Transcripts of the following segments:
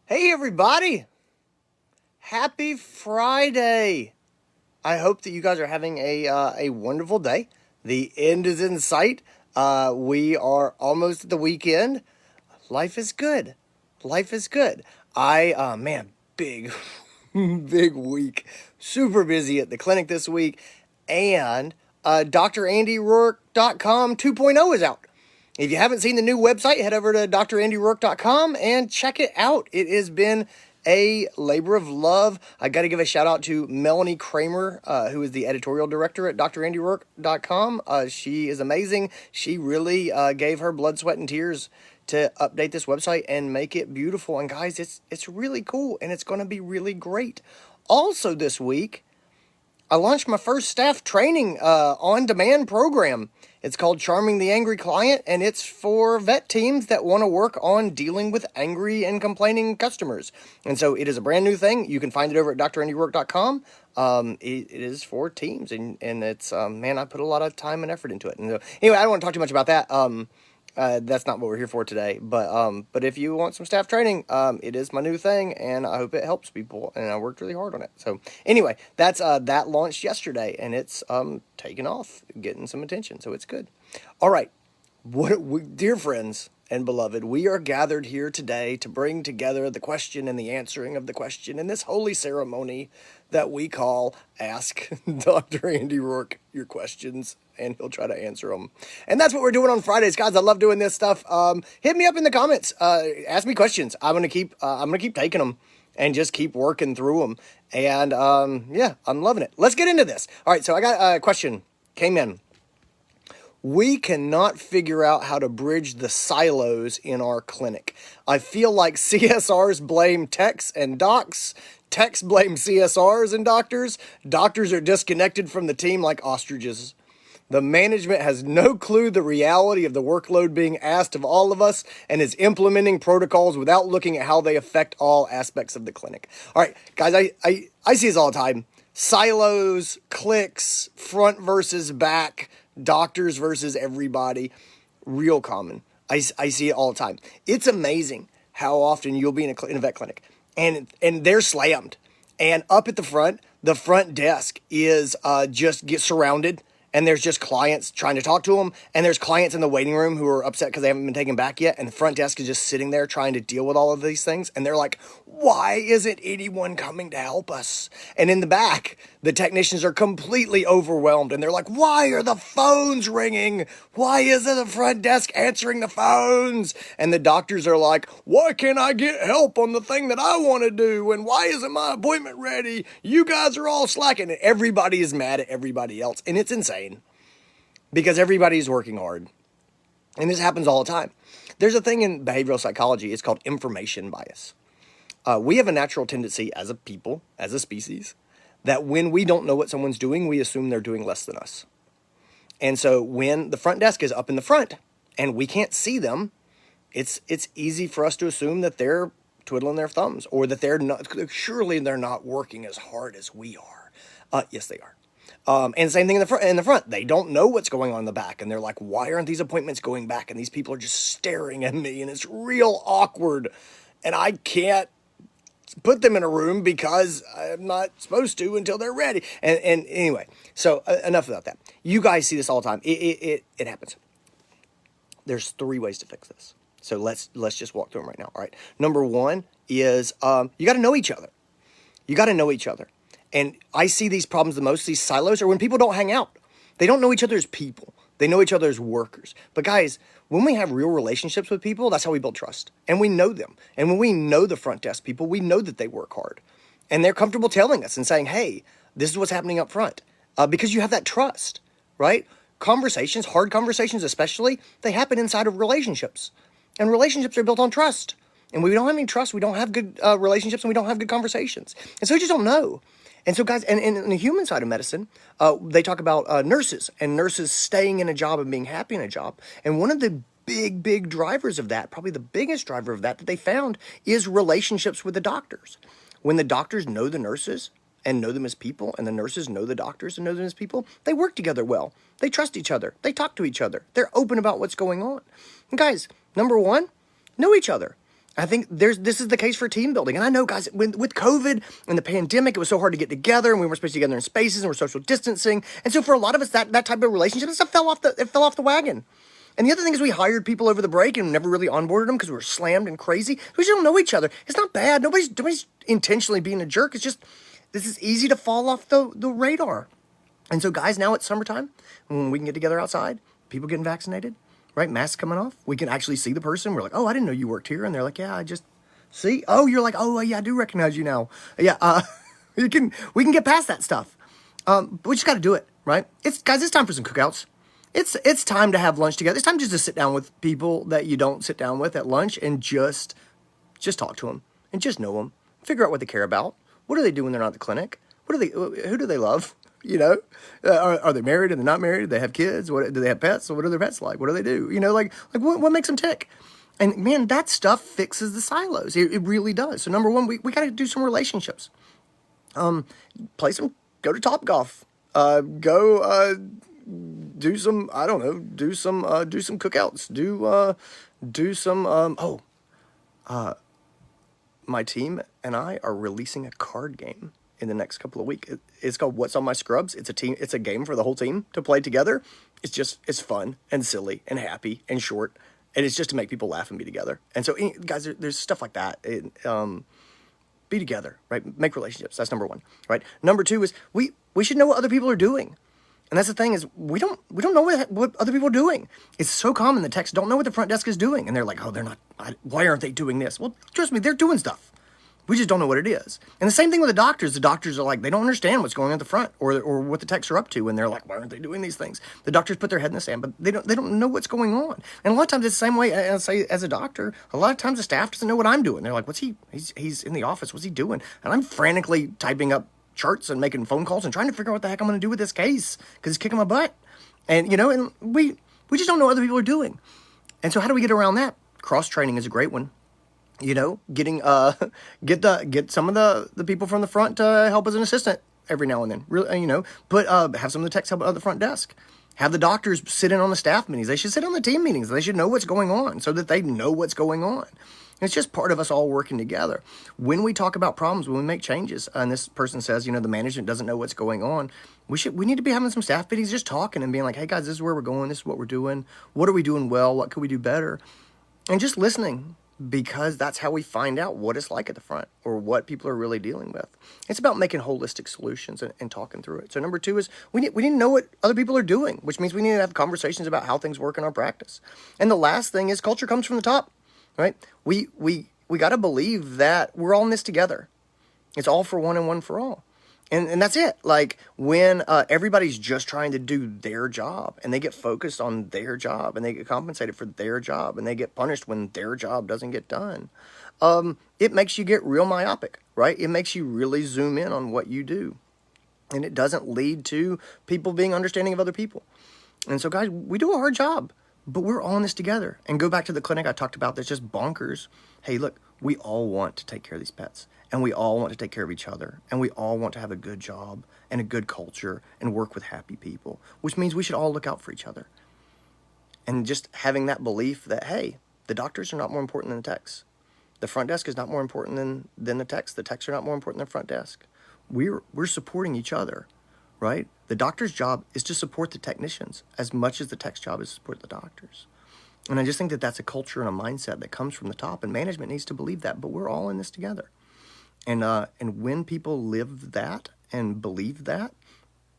Hey everybody! Happy Friday! I hope that you guys are having a wonderful day. The end is in sight. We are almost at the weekend. Life is good. Life is good. Man, big, big week. Super busy at the clinic this week. And DrAndyRoark.com 2.0 is out. If you haven't seen the new website, head over to DrAndyRoark.com and check it out. It has been a labor of love. I got to give a shout out to Melanie Kramer, who is the editorial director at DrAndyRoark.com. She is amazing. She really gave her blood, sweat, and tears to update this website and make it beautiful. And guys, it's really cool and it's going to be really great. Also this week, I launched my first staff training on-demand program. It's called Charming the Angry Client, and it's for vet teams that want to work on dealing with angry and complaining customers. And so it is a brand new thing. You can find it over at DrAndyRoark.com. It is for teams, and it's, man, I put a lot of time and effort into it. And so, anyway, I don't want to talk too much about that. That's not what we're here for today. But if you want some staff training, it is my new thing, and I hope it helps people. And I worked really hard on it. So anyway, that's that launched yesterday, and it's taken off, getting some attention. So it's good. All right, dear friends and beloved, we are gathered here today to bring together the question and the answering of the question in this holy ceremony that we call Ask Dr. Andy Roark Your Questions, and he'll try to answer them. And that's what we're doing on Fridays, guys. I love doing this stuff. Hit me up in the comments. Ask me questions. I'm gonna keep taking them and just keep working through them. And yeah, I'm loving it. Let's get into this. All right, so I got a question came in. We cannot figure out how to bridge the silos in our clinic. I feel like CSRs blame techs and docs. Techs blame CSRs and doctors. Doctors are disconnected from the team like ostriches. The management has no clue the reality of the workload being asked of all of us and is implementing protocols without looking at how they affect all aspects of the clinic. All right, guys, I see this all the time. Silos, cliques, front versus back, doctors versus everybody, real common. I see it all the time. It's amazing how often you'll be in a vet clinic and they're slammed. And up at the front desk is just get surrounded. And there's just clients trying to talk to them. And there's clients in the waiting room who are upset because they haven't been taken back yet. And the front desk is just sitting there trying to deal with all of these things. And they're like, why isn't anyone coming to help us? And in the back, the technicians are completely overwhelmed. And they're like, why are the phones ringing? Why isn't the front desk answering the phones? And the doctors are like, why can't I get help on the thing that I want to do? And why isn't my appointment ready? You guys are all slacking. And everybody is mad at everybody else. And it's insane. Because everybody's working hard. And this happens all the time. There's a thing in behavioral psychology, it's called information bias. We have a natural tendency as a people, as a species, that when we don't know what someone's doing, we assume they're doing less than us. And so when the front desk is up in the front and we can't see them, it's easy for us to assume that they're twiddling their thumbs or that surely they're not working as hard as we are. Yes, they are. And same thing in the front. They don't know what's going on in the back. And they're like, why aren't these appointments going back? And these people are just staring at me and it's real awkward. And I can't put them in a room because I'm not supposed to until they're ready. And anyway, so enough about that. You guys see this all the time. It happens. There's 3 ways to fix this. So let's just walk through them right now. All right. Number 1 is you got to know each other. You got to know each other. And I see these problems the most, these silos, are when people don't hang out. They don't know each other as people. They know each other as workers. But guys, when we have real relationships with people, that's how we build trust. And we know them. And when we know the front desk people, we know that they work hard. And they're comfortable telling us and saying, hey, this is what's happening up front. Because you have that trust, right? Conversations, hard conversations especially, they happen inside of relationships. And relationships are built on trust. And when we don't have any trust, we don't have good relationships, and we don't have good conversations. And so we just don't know. And so, guys, and in the human side of medicine, they talk about nurses and nurses staying in a job and being happy in a job. And one of the big drivers of that, probably the biggest driver of that they found, is relationships with the doctors. When the doctors know the nurses and know them as people, and the nurses know the doctors and know them as people, they work together well. They trust each other. They talk to each other. They're open about what's going on. And guys, number 1, know each other. I think this is the case for team building. And I know, guys, with COVID and the pandemic, it was so hard to get together, and we weren't supposed to get together in spaces, and we're social distancing. And so for a lot of us, that type of relationship stuff fell off the wagon. And the other thing is we hired people over the break and never really onboarded them because we were slammed and crazy. We just don't know each other. It's not bad. Nobody's intentionally being a jerk. It's just this is easy to fall off the radar. And so, guys, now it's summertime when we can get together outside, people getting vaccinated, right? Masks coming off. We can actually see the person. We're like, oh, I didn't know you worked here. And they're like, yeah, I just see. Oh, you're like, oh, yeah, I do recognize you now. Yeah, we can get past that stuff. But we just got to do it, right? It's time for some cookouts. It's time to have lunch together. It's time just to sit down with people that you don't sit down with at lunch and just talk to them and just know them. Figure out what they care about. What do they do when they're not at the clinic? Who do they love? You know, are they married? Are they not married? Do they have kids? Do they have pets? What are their pets like? What do they do? You know, like what makes them tick? And man, that stuff fixes the silos. It really does. So number one, we got to do some relationships. Go to Topgolf. Do some, I don't know, do some cookouts. My team and I are releasing a card game in the next couple of weeks. It's called What's on My Scrubs. It's a game for the whole team to play together. It's fun and silly and happy and short, and it's just to make people laugh and be together. And so, guys, there's stuff like that. Be together, right? Make relationships. That's number one, right? Number two is we should know what other people are doing. And that's the thing is we don't know what other people are doing. It's so common that techs don't know what the front desk is doing. And they're like, oh, they're not, why aren't they doing this? Well, trust me, they're doing stuff. We just don't know what it is. And the same thing with the doctors. The doctors are like, they don't understand what's going on at the front or what the techs are up to. And they're like, why aren't they doing these things? The doctors put their head in the sand, but they don't know what's going on. And a lot of times it's the same way as a doctor. A lot of times the staff doesn't know what I'm doing. They're like, he's in the office. What's he doing? And I'm frantically typing up charts and making phone calls and trying to figure out what the heck I'm going to do with this case because it's kicking my butt. And, you know, and we just don't know what other people are doing. And so how do we get around that? Cross-training is a great one. You know, get some of the people from the front to help as an assistant every now and then. Really, you know, have some of the techs help at the front desk. Have the doctors sit in on the staff meetings. They should sit on the team meetings. They should know what's going on so that they know what's going on. It's just part of us all working together. When we talk about problems, when we make changes, and this person says, you know, the management doesn't know what's going on, we need to be having some staff meetings, just talking and being like, hey guys, this is where we're going. This is what we're doing. What are we doing well? What could we do better? And just listening, because that's how we find out what it's like at the front or what people are really dealing with. It's about making holistic solutions and talking through it. So number two is we need to know what other people are doing, which means we need to have conversations about how things work in our practice. And the last thing is culture comes from the top, right? We got to believe that we're all in this together. It's all for one and one for all. And that's it. Like when everybody's just trying to do their job and they get focused on their job and they get compensated for their job and they get punished when their job doesn't get done, it makes you get real myopic, right? It makes you really zoom in on what you do. And it doesn't lead to people being understanding of other people. And so, guys, we do a hard job, but we're all in this together. And go back to the clinic I talked about that's just bonkers. Hey, look, we all want to take care of these pets. And we all want to take care of each other. And we all want to have a good job and a good culture and work with happy people, which means we should all look out for each other. And just having that belief that, hey, the doctors are not more important than the techs. The front desk is not more important than the techs. The techs are not more important than the front desk. We're supporting each other, right? The doctor's job is to support the technicians as much as the tech's job is to support the doctors. And I just think that that's a culture and a mindset that comes from the top, and management needs to believe that, but we're all in this together. And when people live that and believe that,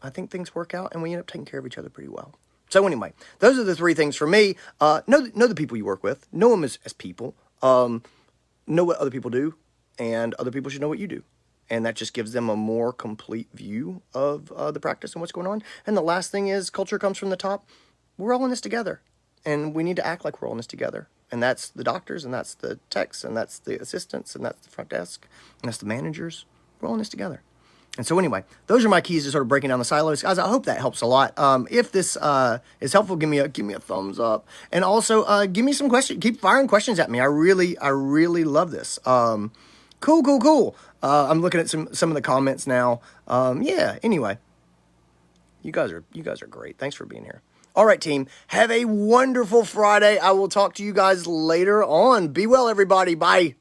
I think things work out and we end up taking care of each other pretty well. So anyway, those are the three things for me. Know the people you work with. Know them as people. Know what other people do, and other people should know what you do. And that just gives them a more complete view of the practice and what's going on. And the last thing is culture comes from the top. We're all in this together. And we need to act like we're all in this together. And that's the doctors, and that's the techs, and that's the assistants, and that's the front desk, and that's the managers. We're all in this together. And so anyway, those are my keys to sort of breaking down the silos. Guys, I hope that helps a lot. If this is helpful, give me a thumbs up. And also, give me some questions. Keep firing questions at me. I really love this. Cool. I'm looking at some of the comments now. Yeah, anyway. You guys are great. Thanks for being here. All right, team. Have a wonderful Friday. I will talk to you guys later on. Be well, everybody. Bye.